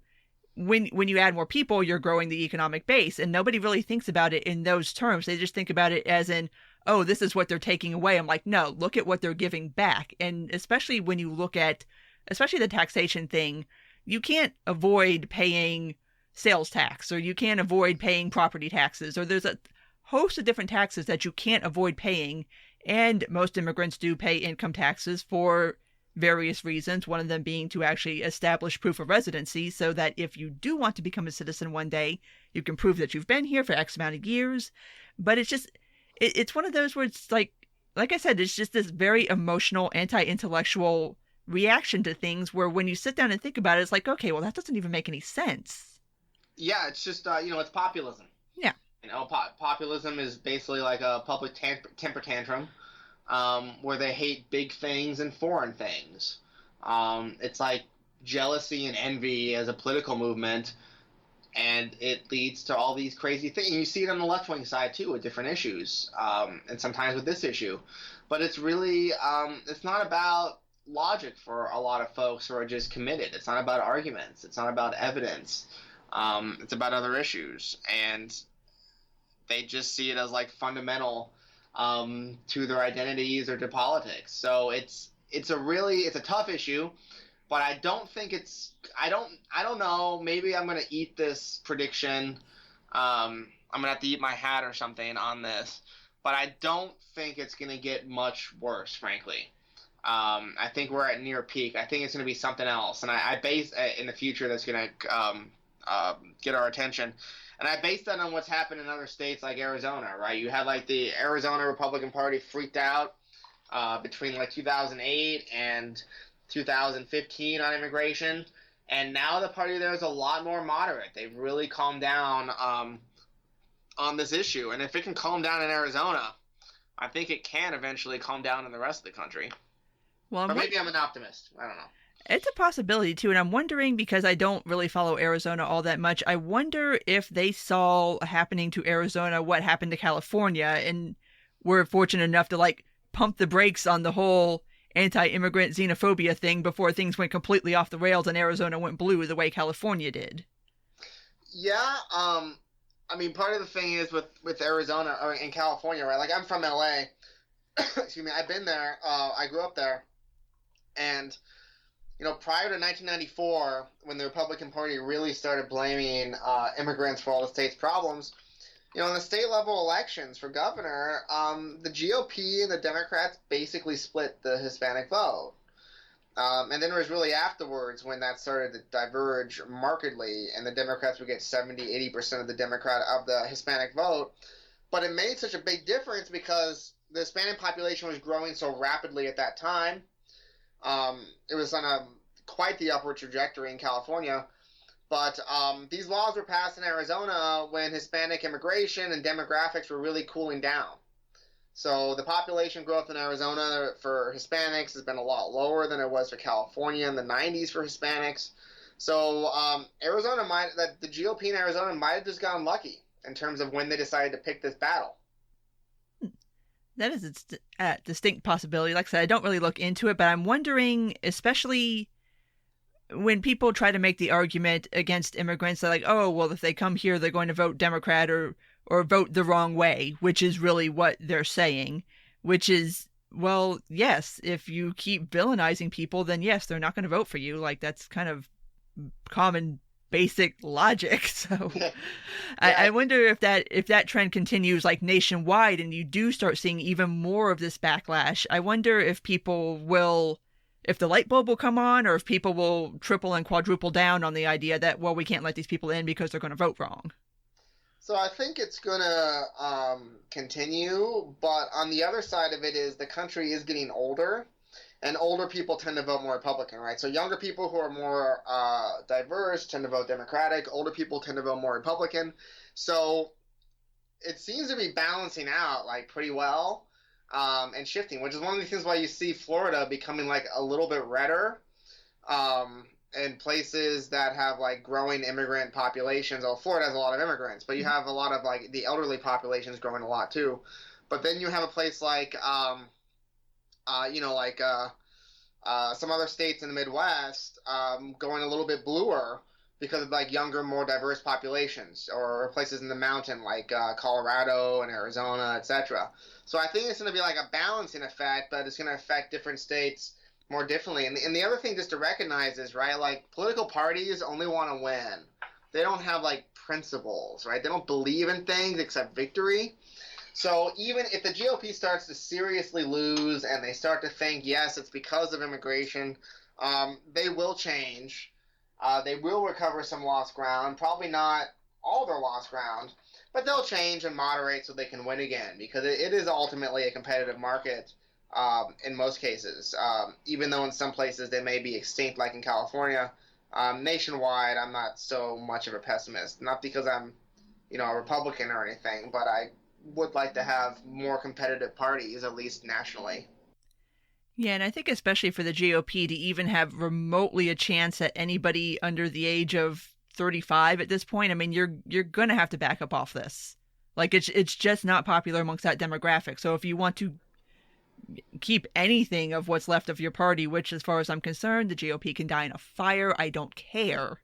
when you add more people, you're growing the economic base, and nobody really thinks about it in those terms. They just think about it as in, oh, this is what they're taking away. I'm like, no, look at what they're giving back. And especially when you look at, especially the taxation thing, you can't avoid paying sales tax, or you can't avoid paying property taxes, or there's a host of different taxes that you can't avoid paying. And most immigrants do pay income taxes for various reasons, one of them being to actually establish proof of residency, so that if you do want to become a citizen one day, you can prove that you've been here for X amount of years. But it's just, it's one of those where it's like I said, it's just this very emotional, anti-intellectual reaction to things, where when you sit down and think about it, it's like, okay, well, that doesn't even make any sense. Yeah, it's just, it's populism. Yeah. Populism is basically like a public temper tantrum, where they hate big things and foreign things. It's like jealousy and envy as a political movement, and it leads to all these crazy things. You see it on the left-wing side, too, with different issues, and sometimes with this issue. But it's really, it's not about logic for a lot of folks who are just committed. It's not about arguments. It's not about evidence. It's about other issues. And they just see it as like fundamental to their identities or to politics. So it's a tough issue, but I don't think I don't know. Maybe I'm going to eat this prediction. I'm going to have to eat my hat or something on this, but I don't think it's going to get much worse, frankly. I think we're at near peak. I think it's going to be something else. And I base in the future that's going to get our attention. And I base that on what's happened in other states like Arizona, right? You had like the Arizona Republican Party freaked out between like 2008 and 2015 on immigration. And now the party there is a lot more moderate. They've really calmed down on this issue. And if it can calm down in Arizona, I think it can eventually calm down in the rest of the country. Well, or maybe I'm an optimist. I don't know. It's a possibility, too, and I'm wondering, because I don't really follow Arizona all that much, I wonder if they saw happening to Arizona what happened to California, and were fortunate enough to, like, pump the brakes on the whole anti-immigrant xenophobia thing before things went completely off the rails and Arizona went blue the way California did. Yeah, I mean, part of the thing is with Arizona, or in California, right? Like, I'm from LA. Excuse me, I've been there. I grew up there. And prior to 1994, when the Republican Party really started blaming immigrants for all the state's problems, In the state level elections for governor, the GOP and the Democrats basically split the Hispanic vote. And then it was really afterwards when that started to diverge markedly, and the Democrats would get 70-80% of the Hispanic vote. But it made such a big difference because the Hispanic population was growing so rapidly at that time. It was on quite the upward trajectory in California. But these laws were passed in Arizona when Hispanic immigration and demographics were really cooling down. So the population growth in Arizona for Hispanics has been a lot lower than it was for California in the 90s for Hispanics. So the GOP in Arizona might have just gotten lucky in terms of when they decided to pick this battle. That is a distinct possibility. Like I said, I don't really look into it, but I'm wondering, especially when people try to make the argument against immigrants, they're like, oh, well, if they come here, they're going to vote Democrat or vote the wrong way, which is really what they're saying, which is, well, yes, if you keep villainizing people, then yes, they're not going to vote for you. Like, that's kind of common basic logic. So yeah. I wonder if that trend continues like nationwide and you do start seeing even more of this backlash. I wonder if if the light bulb will come on, or if people will triple and quadruple down on the idea that, well, we can't let these people in because they're going to vote wrong. So I think it's going to continue, but on the other side of it is the country is getting older, and older people tend to vote more Republican, right? So younger people who are more diverse tend to vote Democratic. Older people tend to vote more Republican. So it seems to be balancing out like pretty well and shifting, which is one of the things why you see Florida becoming like a little bit redder. In places that have like growing immigrant populations. Well, Florida has a lot of immigrants, but you have a lot of like the elderly populations growing a lot too. But then you have a place like, some other states in the Midwest going a little bit bluer because of like younger, more diverse populations, or places in the mountain like Colorado and Arizona, etc. So I think it's going to be like a balancing effect, but it's going to affect different states more differently. And the other thing just to recognize is, right, like political parties only want to win. They don't have like principles, right? They don't believe in things except victory. So even if the GOP starts to seriously lose and they start to think, yes, it's because of immigration, they will change. They will recover some lost ground, probably not all their lost ground, but they'll change and moderate so they can win again, because it is ultimately a competitive market. In most cases, even though in some places they may be extinct, like in California, nationwide, I'm not so much of a pessimist. Not because I'm, a Republican or anything, but I would like to have more competitive parties, at least nationally. Yeah, and I think especially for the GOP to even have remotely a chance at anybody under the age of 35 at this point, I mean, you're going to have to back up off this. Like, it's just not popular amongst that demographic. So if you want to keep anything of what's left of your party, which as far as I'm concerned, the GOP can die in a fire, I don't care.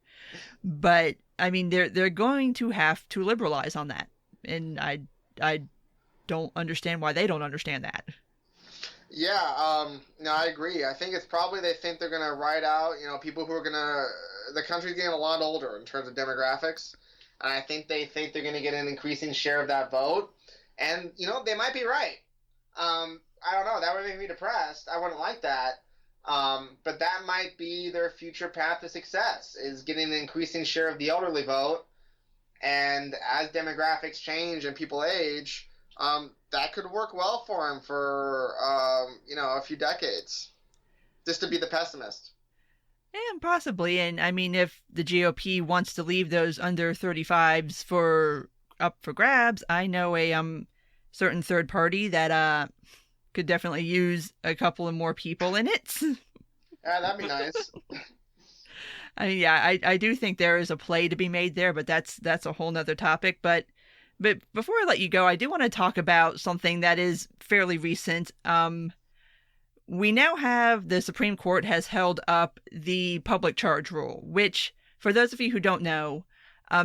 But I mean, they're going to have to liberalize on that, and I don't understand why they don't understand that. Yeah, no, I agree. I think it's probably they think they're going to ride out, people who are going to, the country's getting a lot older in terms of demographics, and I think they think they're going to get an increasing share of that vote, and they might be right. I don't know. That would make me depressed. I wouldn't like that. But that might be their future path to success, is getting an increasing share of the elderly vote. And as demographics change and people age, that could work well for them for, a few decades. Just to be the pessimist. And possibly. And I mean, if the GOP wants to leave those under 35s up for grabs, I know a certain third party that could definitely use a couple of more people in it. Yeah, that'd be nice. I mean, yeah, I do think there is a play to be made there, but that's a whole nother topic. But before I let you go, I do want to talk about something that is fairly recent. We now have the Supreme Court has held up the public charge rule, which, for those of you who don't know,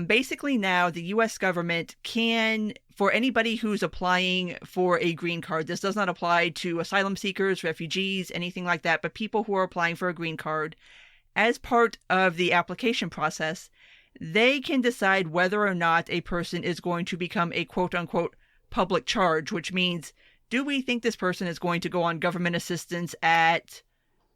basically now the U.S. government can, for anybody who's applying for a green card, this does not apply to asylum seekers, refugees, anything like that, but people who are applying for a green card, as part of the application process, they can decide whether or not a person is going to become a quote-unquote public charge, which means, do we think this person is going to go on government assistance at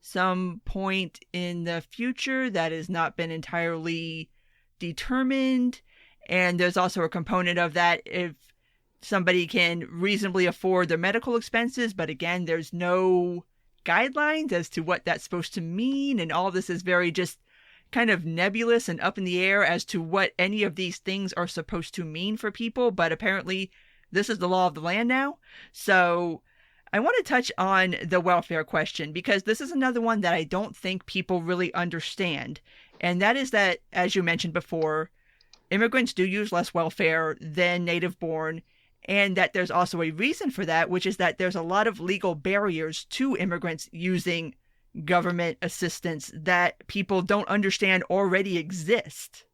some point in the future that has not been entirely determined? And there's also a component of that if somebody can reasonably afford their medical expenses, but again, there's no guidelines as to what that's supposed to mean, and all this is very just kind of nebulous and up in the air as to what any of these things are supposed to mean for people, but apparently this is the law of the land now. So I want to touch on the welfare question, because this is another one that I don't think people really understand, and that is that, as you mentioned before, immigrants do use less welfare than native-born, and that there's also a reason for that, which is that there's a lot of legal barriers to immigrants using government assistance that people don't understand already exist.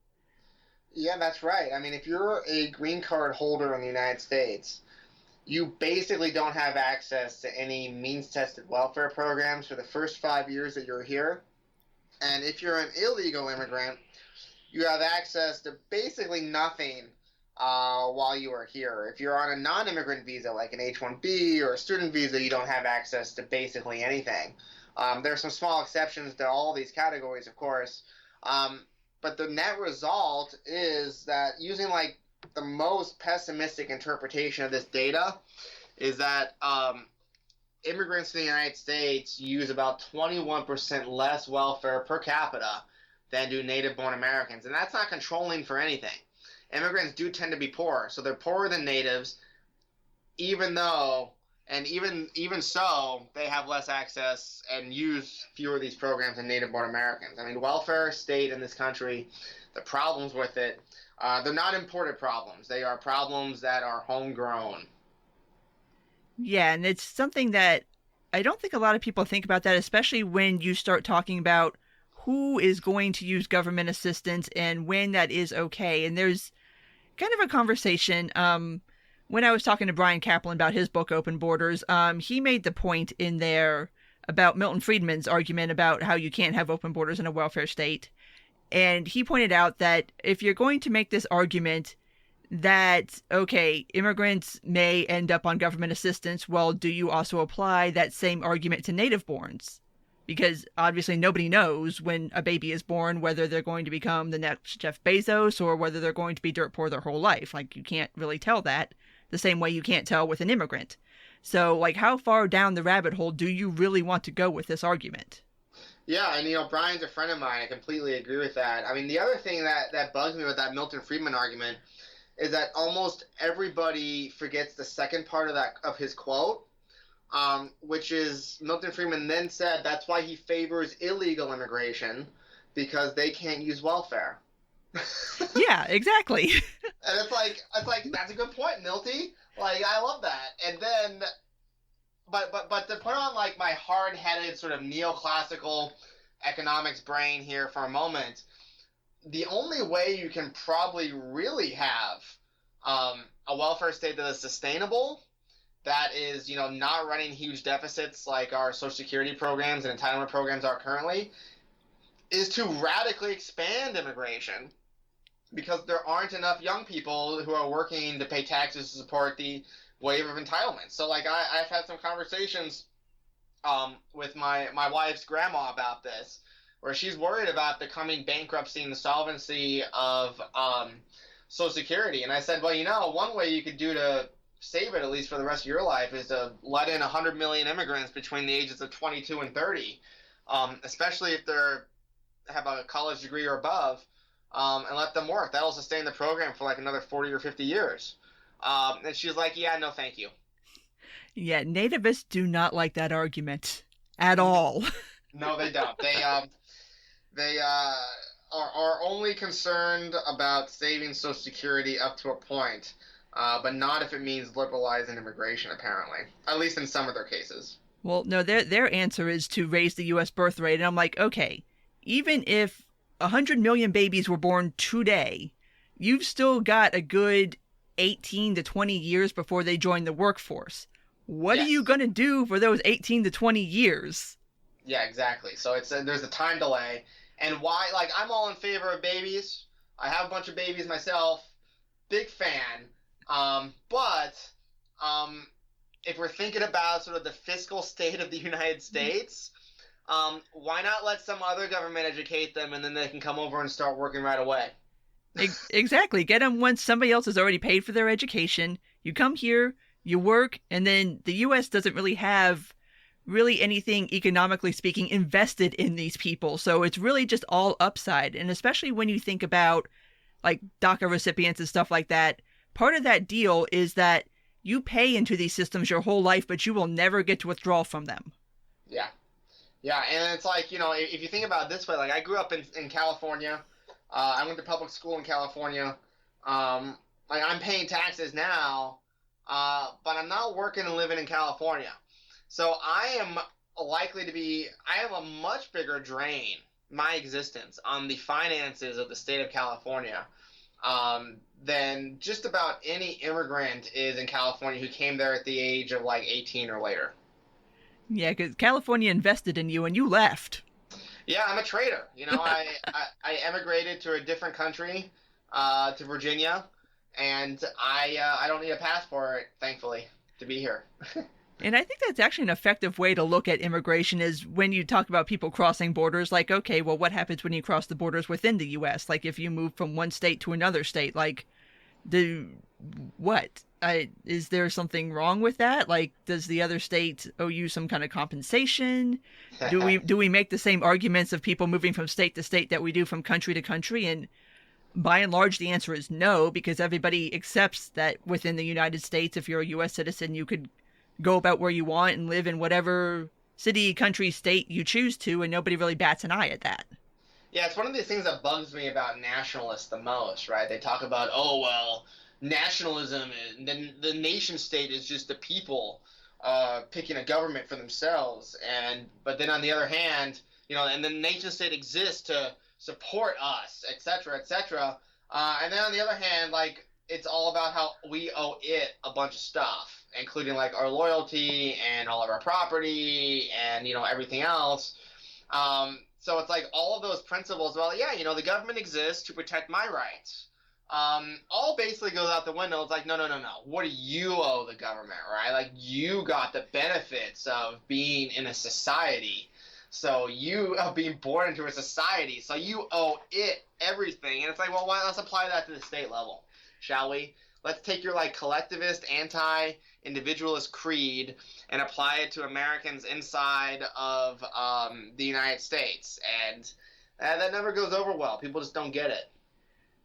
Yeah, that's right. I mean, if you're a green card holder in the United States, you basically don't have access to any means-tested welfare programs for the first 5 years that you're here. And if you're an illegal immigrant, you have access to basically nothing while you are here. If you're on a non-immigrant visa, like an H-1B or a student visa, you don't have access to basically anything. There are some small exceptions to all these categories, of course. But the net result is that using like the most pessimistic interpretation of this data is that immigrants in the United States use about 21% less welfare per capita than do native-born Americans. And that's not controlling for anything. Immigrants do tend to be poor, so they're poorer than natives, even so, they have less access and use fewer of these programs than native-born Americans. I mean, welfare state in this country, the problems with it, they're not imported problems. They are problems that are homegrown. Yeah, and it's something that I don't think a lot of people think about that, especially when you start talking about who is going to use government assistance and when that is okay. And there's kind of a conversation. When I was talking to Brian Kaplan about his book, Open Borders, he made the point in there about Milton Friedman's argument about how you can't have open borders in a welfare state. And he pointed out that if you're going to make this argument that, okay, immigrants may end up on government assistance, well, do you also apply that same argument to native-borns? Because obviously nobody knows when a baby is born whether they're going to become the next Jeff Bezos or whether they're going to be dirt poor their whole life. Like, you can't really tell that the same way you can't tell with an immigrant. So, like, how far down the rabbit hole do you really want to go with this argument? Yeah, and, Brian's a friend of mine. I completely agree with that. I mean, the other thing that bugs me with that Milton Friedman argument is that almost everybody forgets the second part of his quote, which is Milton Friedman then said that's why he favors illegal immigration, because they can't use welfare. Yeah, exactly. And it's like that's a good point, Milty. Like, I love that. And then, but to put on like my hard-headed sort of neoclassical economics brain here for a moment, the only way you can probably really have a welfare state that is sustainable, that is, not running huge deficits like our Social Security programs and entitlement programs are currently, is to radically expand immigration, because there aren't enough young people who are working to pay taxes to support the wave of entitlements. So, like, I've had some conversations with my wife's grandma about this, where she's worried about the coming bankruptcy and the solvency of Social Security. And I said, well, one way you could do to save it, at least for the rest of your life, is to let in 100 million immigrants between the ages of 22 and 30, especially if they have a college degree or above, and let them work. That'll sustain the program for like another 40 or 50 years. And she's like, yeah, no, thank you. Yeah, nativists do not like that argument at all. No, they don't. They are only concerned about saving Social Security up to a point, but not if it means liberalizing immigration, apparently, at least in some of their cases. Well, no, their answer is to raise the U.S. birth rate. And I'm like, okay, even if 100 million babies were born today, you've still got a good 18 to 20 years before they join the workforce. What are you going to do for those 18 to 20 years? Yeah, exactly. So there's a time delay. And why, like, I'm all in favor of babies. I have a bunch of babies myself. Big fan. But if we're thinking about sort of the fiscal state of the United States, why not let some other government educate them, and then they can come over and start working right away? Exactly. Get them once somebody else has already paid for their education. You come here, you work, and then the U.S. doesn't really have anything economically speaking invested in these people. So it's really just all upside. And especially when you think about like DACA recipients and stuff like that, part of that deal is that you pay into these systems your whole life, but you will never get to withdraw from them. Yeah. Yeah. And it's like, if you think about it this way, like I grew up in California. I went to public school in California. Like I'm paying taxes now, but I'm not working and living in California. So I have a much bigger drain, my existence, on the finances of the state of California than just about any immigrant is in California who came there at the age of like 18 or later. Yeah, because California invested in you and you left. Yeah, I'm a traitor. I emigrated to a different country, to Virginia, and I don't need a passport, thankfully, to be here. And I think that's actually an effective way to look at immigration is when you talk about people crossing borders, like, okay, well, what happens when you cross the borders within the U.S.? Like, if you move from one state to another state, like, is there something wrong with that? Like, does the other state owe you some kind of compensation? Do we make the same arguments of people moving from state to state that we do from country to country? And by and large, the answer is no, because everybody accepts that within the United States, if you're a U.S. citizen, you could go about where you want and live in whatever city, country, state you choose to, and nobody really bats an eye at that. Yeah, it's one of the things that bugs me about nationalists the most, right? They talk about, oh, well, nationalism, and the nation state is just the people picking a government for themselves. But then on the other hand, and the nation state exists to support us, et cetera, et cetera. And then on the other hand, like, it's all about how we owe it a bunch of stuff, including like our loyalty and all of our property and everything else. So it's like all of those principles. Well, yeah, the government exists to protect my rights. All basically goes out the window. It's like no. What do you owe the government, right? Like you got the benefits of being in a society. So you are being born into a society. So you owe it everything. And it's like, well, let's apply that to the state level, shall we? Let's take your like collectivist, anti-individualist creed and apply it to Americans inside of the United States, and that never goes over well. People just don't get it.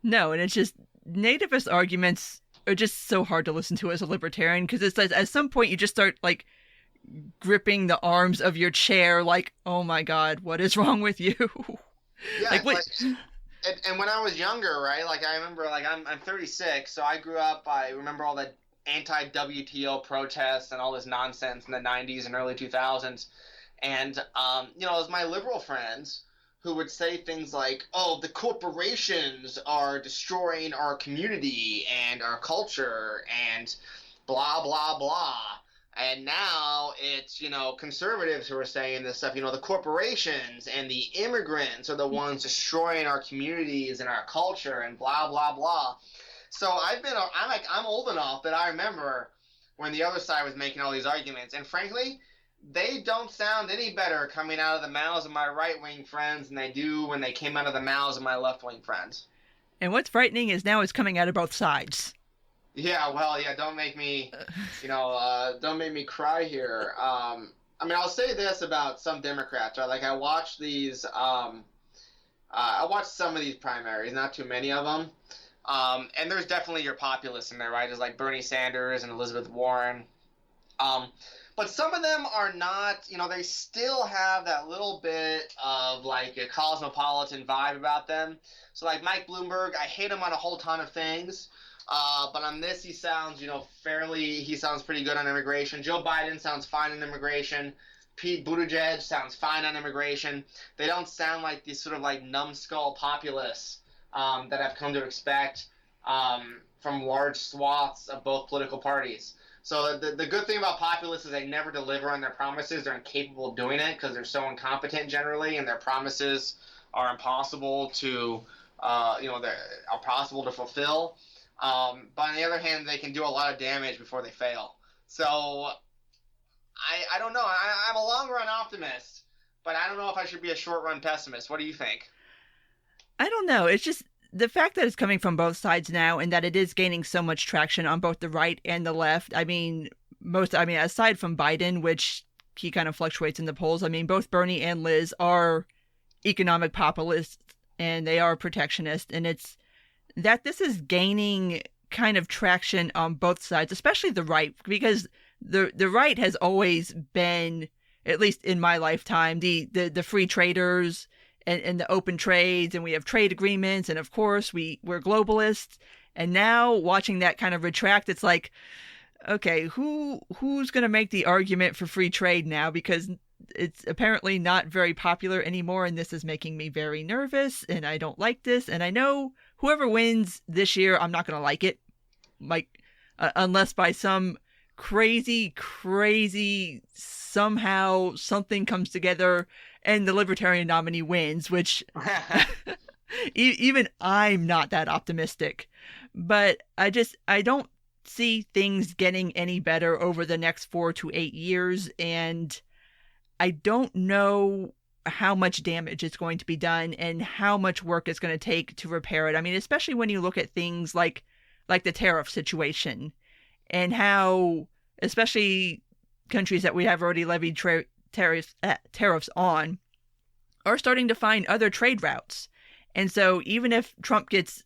No, and it's just nativist arguments are just so hard to listen to as a libertarian because it's like, at some point you just start like gripping the arms of your chair, like, oh my God, what is wrong with you? Yeah, like what? And when I was younger, right, like I remember, like I'm 36, so I grew up, I remember all the anti-WTO protests and all this nonsense in the 90s and early 2000s. And, it was my liberal friends who would say things like, oh, the corporations are destroying our community and our culture and blah, blah, blah. And now it's, conservatives who are saying this stuff, the corporations and the immigrants are the ones destroying our communities and our culture and blah, blah, blah. So I'm old enough that I remember when the other side was making all these arguments. And frankly, they don't sound any better coming out of the mouths of my right-wing friends than they do when they came out of the mouths of my left-wing friends. And what's frightening is now it's coming out of both sides. Yeah, well, yeah, don't make me, don't make me cry here. I'll say this about some Democrats, right? Like I watched I watched some of these primaries, not too many of them. And there's definitely your populists in there, right? There's like Bernie Sanders and Elizabeth Warren. But some of them are not, they still have that little bit of like a cosmopolitan vibe about them. So like Mike Bloomberg, I hate him on a whole ton of things. But on this, he sounds, he sounds pretty good on immigration. Joe Biden sounds fine on immigration. Pete Buttigieg sounds fine on immigration. They don't sound like these sort of like numbskull populists that I've come to expect from large swaths of both political parties. So the good thing about populists is they never deliver on their promises. They're incapable of doing it because they're so incompetent generally, and their promises are impossible to that are possible to fulfill. But on the other hand, they can do a lot of damage before they fail. So I don't know. I'm a long run optimist, but I don't know if I should be a short run pessimist. What do you think? I don't know. It's just the fact that it's coming from both sides now and that it is gaining so much traction on both the right and the left. Aside from Biden, which he kind of fluctuates in the polls, both Bernie and Liz are economic populists and they are protectionist. And it's that this is gaining kind of traction on both sides, especially the right, because the right has always been, at least in my lifetime, the free traders and the open trades, and we have trade agreements, and of course we're globalists. And now watching that kind of retract, it's like, okay, who's going to make the argument for free trade now? Because it's apparently not very popular anymore, and this is making me very nervous, and I don't like this. And I know whoever wins this year, I'm not going to like it, unless by some crazy somehow something comes together and the Libertarian nominee wins, which even I'm not that optimistic. But I don't see things getting any better over the next 4 to 8 years, and I don't know how much damage is going to be done and how much work it's going to take to repair it. Especially when you look at things like the tariff situation, and how especially countries that we have already levied tariffs on are starting to find other trade routes. And so even if Trump gets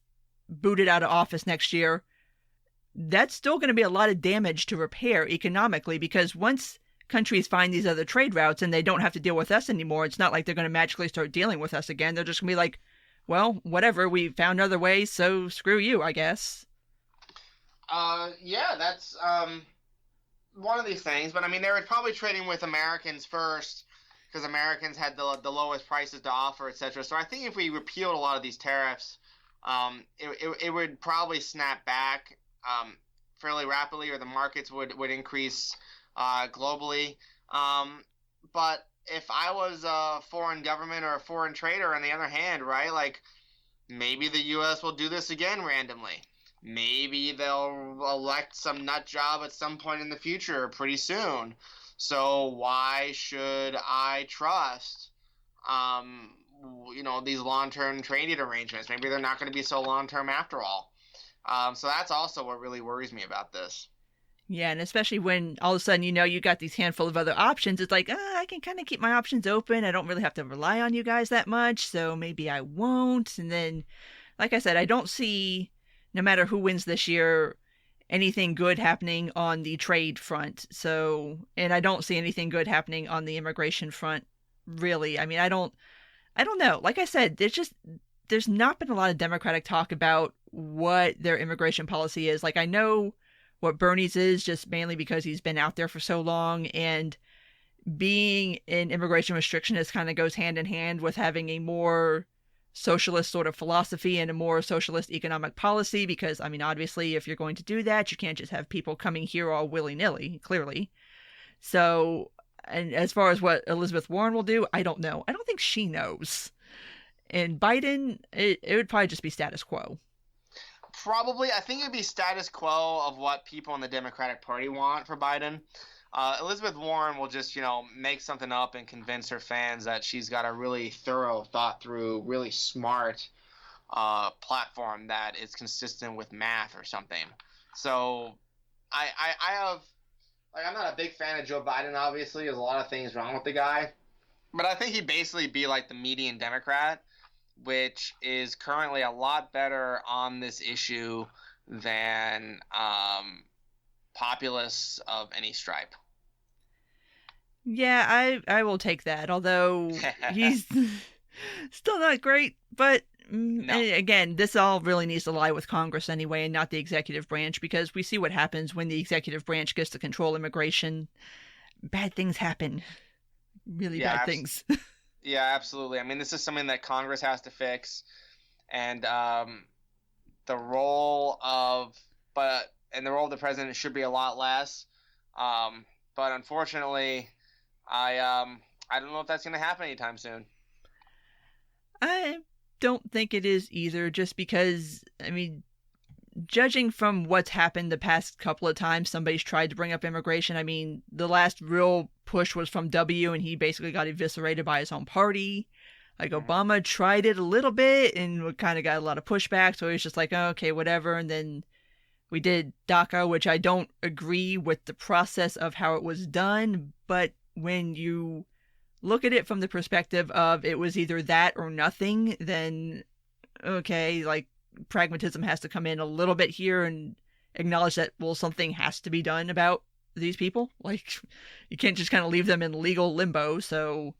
booted out of office next year, that's still going to be a lot of damage to repair economically, because once countries find these other trade routes and they don't have to deal with us anymore, it's not like they're going to magically start dealing with us again. They're just going to be like, well, whatever, we found other ways, so screw you, I guess. Yeah, that's one of these things. But they were probably trading with Americans first, because Americans had the lowest prices to offer, etc. So I think if we repealed a lot of these tariffs, it would probably snap back fairly rapidly, or the markets would increase globally. But if I was a foreign government or a foreign trader, on the other hand, right, like maybe the U.S. will do this again randomly. Maybe they'll elect some nut job at some point in the future pretty soon. So why should I trust, these long-term trade arrangements? Maybe they're not going to be so long-term after all. So that's also what really worries me about this. Yeah, and especially when all of a sudden, you got these handful of other options. It's like, I can kind of keep my options open. I don't really have to rely on you guys that much, so maybe I won't. And then, like I said, I don't see, no matter who wins this year, anything good happening on the trade front. So, and I don't see anything good happening on the immigration front, really. I don't know. Like I said, there's not been a lot of Democratic talk about what their immigration policy is. Like, I know what Bernie's is, just mainly because he's been out there for so long, and being an immigration restrictionist kind of goes hand in hand with having a more socialist sort of philosophy and a more socialist economic policy, because obviously if you're going to do that, you can't just have people coming here all willy-nilly, clearly. So, and as far as what Elizabeth Warren will do, I don't know. I don't think she knows. And Biden, it would probably just be status quo. Probably. I think it would be status quo of what people in the Democratic Party want for Biden. Elizabeth Warren will just, make something up and convince her fans that she's got a really thorough, thought-through, really smart platform that is consistent with math or something. So I have, I'm not a big fan of Joe Biden, obviously. There's a lot of things wrong with the guy. But I think he'd basically be like the median Democrat, which is currently a lot better on this issue than populists of any stripe. Yeah, I will take that, although he's still not great. But No. Again, this all really needs to lie with Congress anyway, and not the executive branch, because we see what happens when the executive branch gets to control immigration. Bad things happen. Really bad things. Yeah, absolutely. This is something that Congress has to fix, and the role of the president should be a lot less. But unfortunately, I don't know if that's going to happen anytime soon. I don't think it is either, just because, I mean, judging from what's happened the past couple of times somebody's tried to bring up immigration, I mean, the last real push was from W, and he basically got eviscerated by his own party. Like, Obama tried it a little bit and kind of got a lot of pushback, so he was just like, oh, okay, whatever. And then we did DACA, which I don't agree with the process of how it was done, but when you look at it from the perspective of it was either that or nothing, then okay, like, pragmatism has to come in a little bit here and acknowledge that, well, something has to be done about these people. Like, you can't just kind of leave them in legal limbo. So,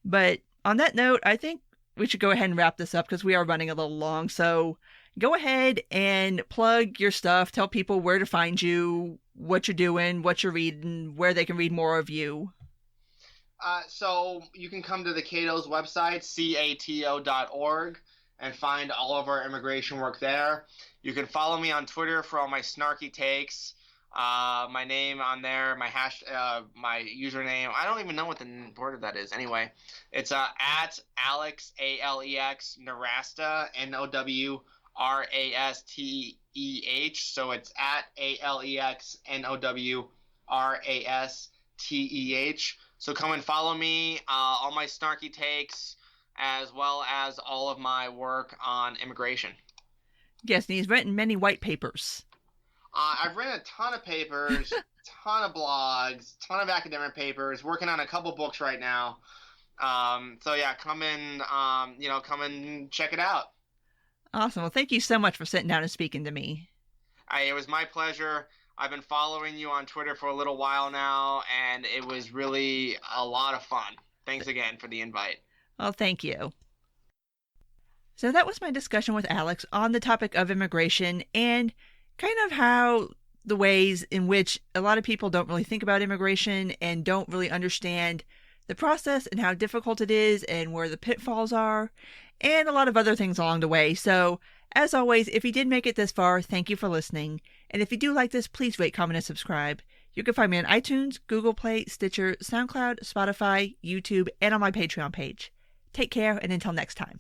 but on that note, I think we should go ahead and wrap this up because we are running a little long. So go ahead and plug your stuff. Tell people where to find you, what you're doing, what you're reading, where they can read more of you. So you can come to the Cato's website, cato.org, and find all of our immigration work there. You can follow me on Twitter for all my snarky takes. My name on there, my username. I don't even know what the word of that is. Anyway, it's at Alex, Alex, Nowrasteh, Nowrasteh. So it's at Alex, Nowrasteh. So come and follow me, all my snarky takes, as well as all of my work on immigration. Yes, and he's written many white papers. I've written a ton of papers, ton of blogs, ton of academic papers, working on a couple books right now. So yeah, come and check it out. Awesome. Well, thank you so much for sitting down and speaking to me. It was my pleasure. I've been following you on Twitter for a little while now, and it was really a lot of fun. Thanks again for the invite. Well, thank you. So that was my discussion with Alex on the topic of immigration and kind of how the ways in which a lot of people don't really think about immigration and don't really understand the process and how difficult it is and where the pitfalls are and a lot of other things along the way. So, as always, if you did make it this far, thank you for listening. And if you do like this, please rate, comment, and subscribe. You can find me on iTunes, Google Play, Stitcher, SoundCloud, Spotify, YouTube, and on my Patreon page. Take care, and until next time.